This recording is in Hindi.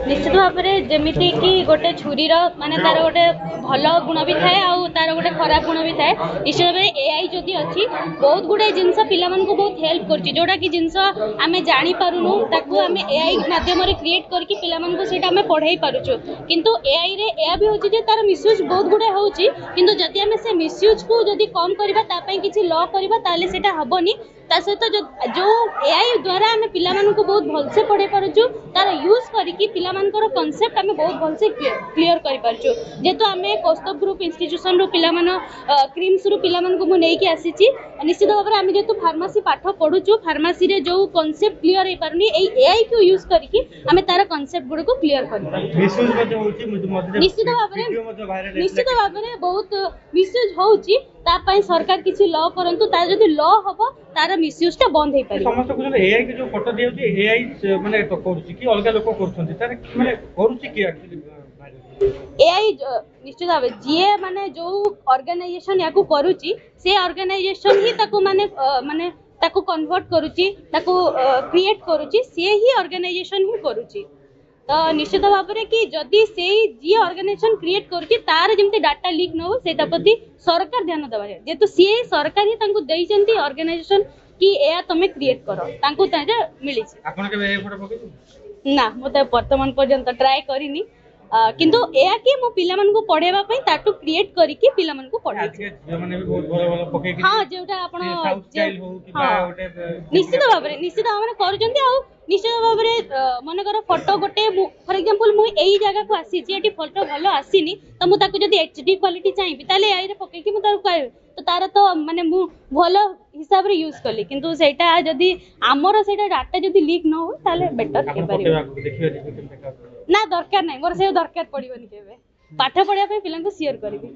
निश्चित भाव में जमीती कि गोटे छुरीर माने तार गोटे भल गुण भी थाए आउ तार गोटे खराब गुण भी थाए। निश्चित भाव में एआई जदि अच्छी बहुत गुड़े जिनस पिला मानकु बहुत हेल्प करछि जोटा कि जिनस आमे जानि पारुनु ताकू आमे एआई माध्यम रे क्रिएट करके पिला मानकु सेटा आमे पढ़ाई पारुछु। किंतु एआई रे एया भी होछि जे तार मिसयूज बहुत गुड़े होछि किंतु जदि आमे से मिसयूज को जदि कम करबा ता पई किछि लॉ करबा ताले सेटा हबनी। ता सहित जो एआई द्वारा आमे पिला मानकु बहुत भलसे पढ़ाई पारुछु तार यूज करके पिला मानकर कांसेप्ट आमे बहुत भलसे क्लियर करि पारुछु। जेतो आमे कौस्तुभ ग्रुप इंस्टीट्यूशन रो पिला मान क्रीम्स रो पिला मानकु मु नेकी आसीछि। निश्चित भाव में आमे जेतो फार्मेसी पाठ पढुछु फार्मेसी रे जो कांसेप्ट क्लियर हे पारुनी एई एआई को यूज करके आमे तार कांसेप्ट गुड को क्लियर करि पारुछु। मिसयूज मध्ये होछि मध्ये निश्चित भाव में बहुत मिसयूज होछि ता पई सरकार किछि लॉ करंतु ता जदि लॉ हबो तार मिसयूज ता बंद हे पारि। समस्त को एआई के जो फोटो दियौ एआई माने तो करछि कि अलगा लोक करछन्ति तार माने करछि कि एक्चुअली एआई निश्चित भाव जीए माने जो ऑर्गेनाइजेशन याकू करूची से ऑर्गेनाइजेशन ही ताकू माने ताकू कन्वर्ट करूची ताकू क्रिएट करूची से ही ऑर्गेनाइजेशन ही करूची। तो निश्चित भाव में कि जदि से जी ऑर्गेनाइजेशन क्रिएट करूची तार जेमते डाटा लीक न हो सेटा प्रति सरकार ध्यान देबा जेतु सी सरकार ही तांको देइचंती ऑर्गेनाइजेशन कि एया तमे क्रिएट करो तांको ताजे मिली छी। आपण के ए फोटो पके ना मते वर्तमान पर्यंत ट्राई करिनी किंतु एया कि मो पिला मन को पढेबा पई ताटू क्रिएट करिकि पिला मन को पढाई आज के जे माने भी बहुत भलो पके कि हां जेउटा आपण स्टाइल हो कि बा ओटे निश्चित भाव में करूचंती आ निश्चित भाव में मन कर फोटो गोटे फॉर एग्जांपल मु एई जगह को आसी जे एटी फोटो भलो आसीनी तो मु ताको जदी एचडी क्वालिटी चाहिबी ताले एआई रे पके कि मु ताको कहबी तो तार तो माने मु भलो हिसाब रे यूज करली किंतु सेटा जदी हमर सेटा डाटा जदी लीक न हो ताले बेटर हे पारि ना दरकार नै मोर से दरकार पड़िबनी केबे पाठ पढिया पे पिलांको शेयर करबी।